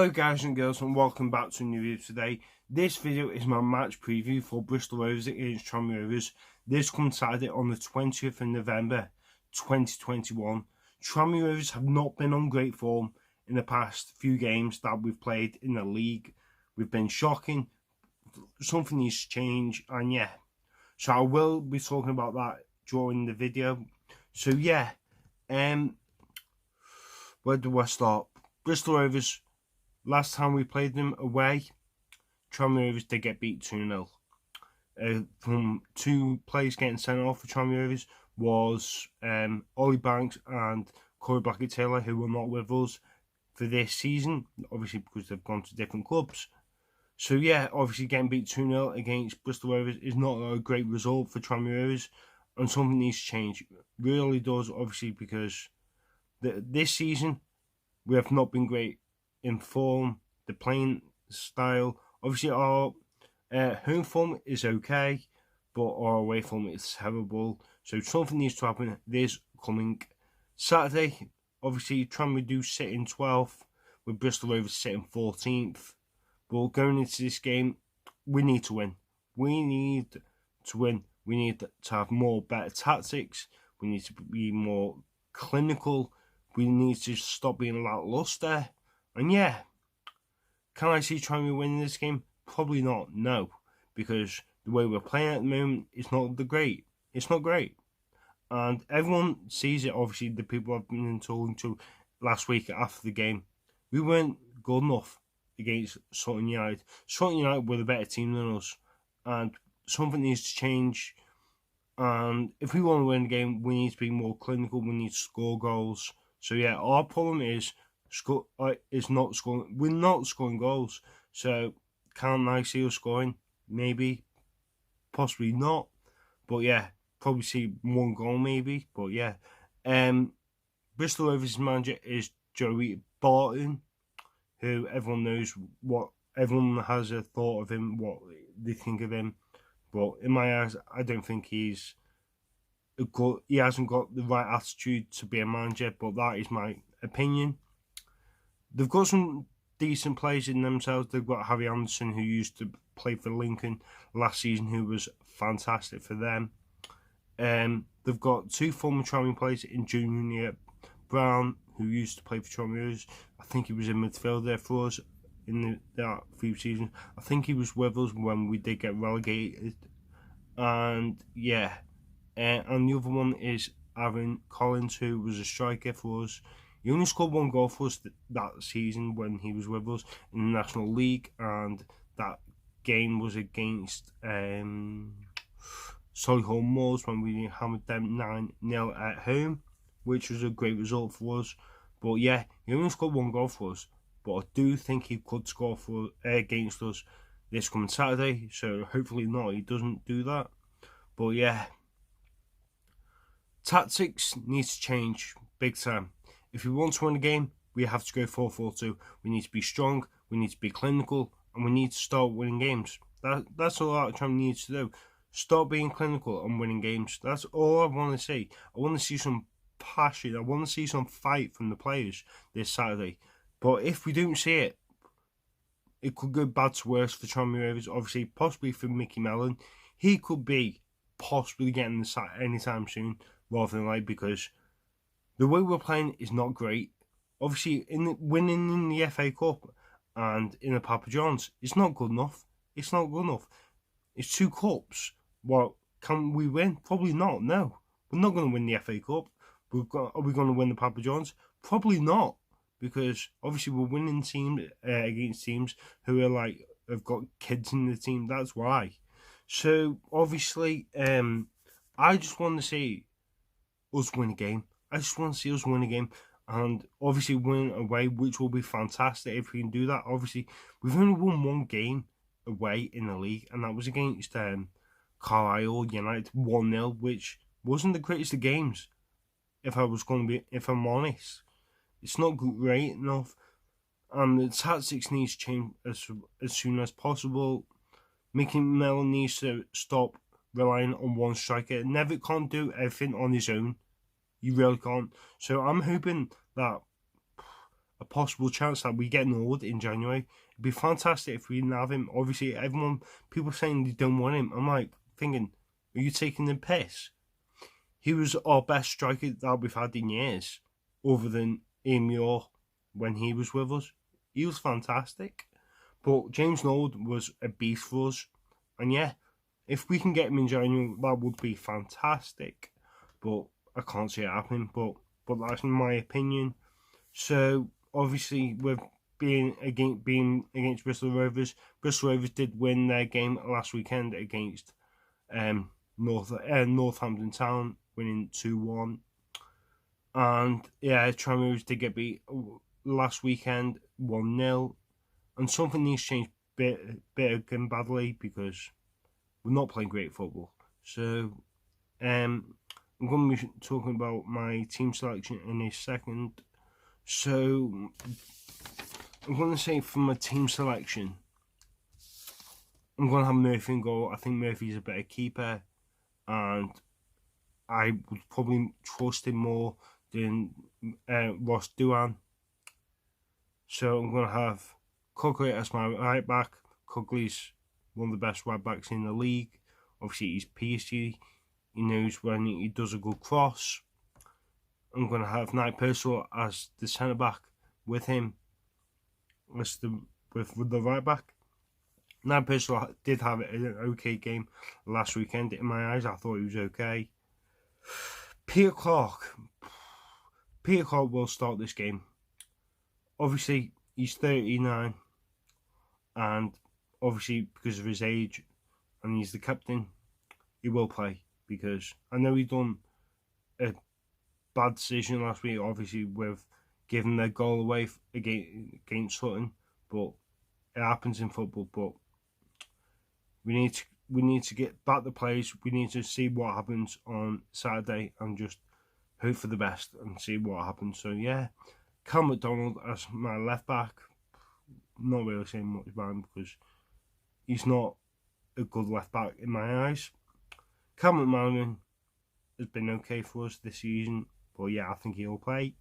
Hello guys and girls and welcome back to a new video today. This video is my match preview for Bristol Rovers against Tranmere Rovers. This comes Saturday on the 20th of November 2021. Tranmere Rovers have not been on great form in the past few games that we've played in the league. We've been shocking, something needs to change, and yeah. So I will be talking about that during the video. So yeah, where do I start? Bristol Rovers. Last time we played them away, Tranmere Rovers did get beat 2-0. From two players getting sent off for Tranmere Rovers was Ollie Banks and Corey Blackett-Taylor, who were not with us for this season, obviously because they've gone to different clubs. So yeah, obviously getting beat 2-0 against Bristol Rovers is not a great result for Tranmere Rovers, and something needs to change. It really does, obviously, because this season we have not been great in form, the playing style. Obviously our home form is okay, but our away form is terrible. So something needs to happen this coming Saturday. Obviously Tranmere do sit in 12th, with Bristol Rovers sitting 14th. But going into this game, we need to win. We need to win. We need to have better tactics. We need to be more clinical. We need to stop being lackluster. And yeah, can I see Tranmere winning this game? Probably not, no. Because the way we're playing at the moment is not great. It's not great. And everyone sees it, obviously, the people I've been talking to last week after the game. We weren't good enough against Sutton United. Sutton United were the better team than us. And something needs to change. And if we want to win the game, we need to be more clinical. We need to score goals. So yeah, our problem is not scoring. We're not scoring goals. So can I see us scoring? Maybe, possibly not. But yeah, probably see one goal maybe. But yeah, Bristol Rovers' manager is Joey Barton, who everyone knows what everyone has a thought of him, what they think of him. But in my eyes, I don't think he hasn't got the right attitude to be a manager. But that is my opinion. They've got some decent players in themselves. They've got Harry Anderson, who used to play for Lincoln last season, who was fantastic for them. They've got two former Tranmere players in Junior Brown, who used to play for Tranmere. I think he was in midfielder for us in that few seasons. I think he was with us when we did get relegated. And yeah, and the other one is Aaron Collins, who was a striker for us. He only scored one goal for us that season when he was with us in the National League, and that game was against Solihull Moors when we hammered them 9-0 at home, which was a great result for us. But yeah, he only scored one goal for us, but I do think he could score against us this coming Saturday, so hopefully not, he doesn't do that. But yeah, tactics needs to change big time. If we want to win a game, we have to go 4-4-2. We need to be strong, we need to be clinical, and we need to start winning games. That's all that Tranmere needs to do. Start being clinical and winning games. That's all I want to see. I want to see some passion. I want to see some fight from the players this Saturday. But if we don't see it, it could go bad to worse for Tranmere Rovers. Obviously, possibly for Mickey Mellon. He could be possibly getting the sack anytime soon, rather than late, because the way we're playing is not great. Obviously, winning in the FA Cup and in the Papa John's, it's not good enough. It's not good enough. It's two cups. Well, can we win? Probably not. No, we're not going to win the FA Cup. Are we going to win the Papa John's? Probably not, because obviously we're winning teams against teams who are have got kids in the team. That's why. So obviously, I just want to see us win a game. I just want to see us win a game, and obviously win away, which will be fantastic if we can do that. Obviously, we've only won one game away in the league, and that was against Carlisle United 1-0, which wasn't the greatest of games. If I'm honest, it's not great enough, and the tactics needs to change as soon as possible. Mickey Mellon needs to stop relying on one striker. Never can't do everything on his own. You really can't. So I'm hoping that a possible chance that we get Nord in January. It'd be fantastic if we didn't have him. Obviously, people saying they don't want him. I'm like thinking, are you taking the piss? He was our best striker that we've had in years, other than Ian Muir when he was with us. He was fantastic. But James Nord was a beast for us. And yeah, if we can get him in January, that would be fantastic. But I can't see it happening. But that's my opinion. So obviously, with being against Bristol Rovers did win their game last weekend against Northampton Town, winning 2-1. And yeah, Tranmere did get beat last weekend 1-0. And something needs to change bit again badly, because we're not playing great football. So I'm going to be talking about my team selection in a second. So I'm going to say for my team selection, I'm going to have Murphy in goal. I think Murphy's a better keeper, and I would probably trust him more than Ross Duan. So I'm going to have Cogley as my right back. Cogley's one of the best right backs in the league. Obviously, he's PSG. He knows when he does a good cross. I'm going to have Knight Purcell as the centre back with him, with the right back. Knight Purcell did have an okay game last weekend. In my eyes, I thought he was okay. Peter Clark will start this game. Obviously, he's 39, and obviously because of his age, and he's the captain, he will play, because I know he done a bad decision last week, obviously with giving their goal away against Sutton, but it happens in football. But we need to get back the players. We need to see what happens on Saturday and just hope for the best and see what happens. So yeah, Cal McDonald as my left back. Not really saying much about him because he's not a good left back in my eyes. Cal McMahon has been okay for us this season, but yeah, I think he'll play.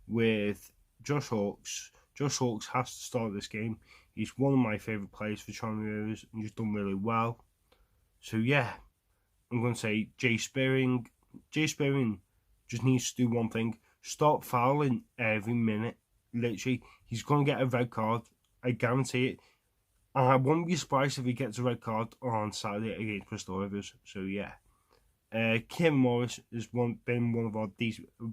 With Josh Hawkes. Josh Hawkes has to start this game. He's one of my favourite players for Tranmere Rovers, and he's done really well. So yeah, I'm going to say Jay Spearing. Jay Spearing just needs to do one thing: stop fouling every minute. Literally, he's going to get a red card. I guarantee it. And I won't be surprised if he gets a red card on Saturday against Bristol Rovers. So yeah. Kim Morris has been one of our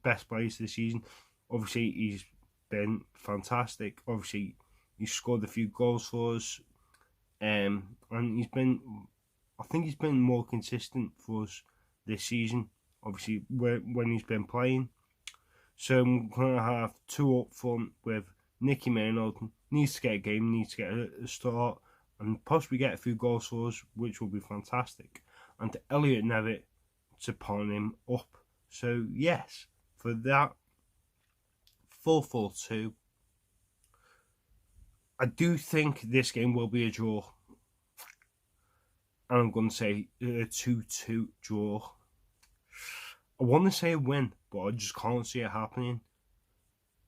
best players this season. Obviously, he's been fantastic. Obviously, he's scored a few goals for us. And I think he's been more consistent for us this season. Obviously, when he's been playing. So I'm going to have two up front with Nicky Maynard. Needs to get a game, needs to get a start, and possibly get a few goals for us, which will be fantastic. And to Elliot Nevitt to pawn him up. So yes, for that 4-4-2, I do think this game will be a draw. And I'm going to say a 2-2 draw. I want to say a win, but I just can't see it happening.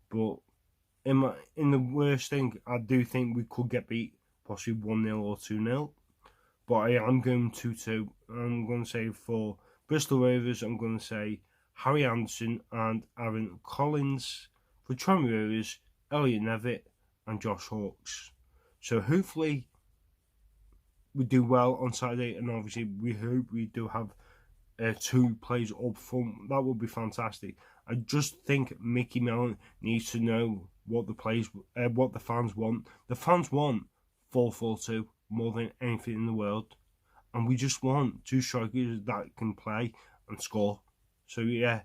But in the worst thing, I do think we could get beat, possibly 1-0 or 2-0. But I am going 2-2. I'm going to say for Bristol Rovers, I'm going to say Harry Anderson and Aaron Collins. For Tranmere Rovers, Elliot Nevitt and Josh Hawkes. So hopefully we do well on Saturday, and obviously we hope we do have two players up front. That would be fantastic. I just think Mickey Mellon needs to know what the fans want. The fans want 4-4-2 more than anything in the world, and we just want two strikers that can play and score. So yeah,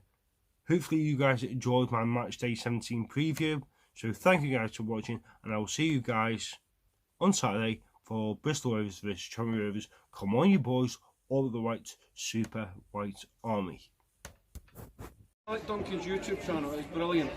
hopefully you guys enjoyed my match day 17 preview. So thank you guys for watching, and I will see you guys on Saturday for Bristol Rovers vs Tranmere Rovers. Come on, you boys! All of the white Super White Army. I like Duncan's YouTube channel, it's brilliant.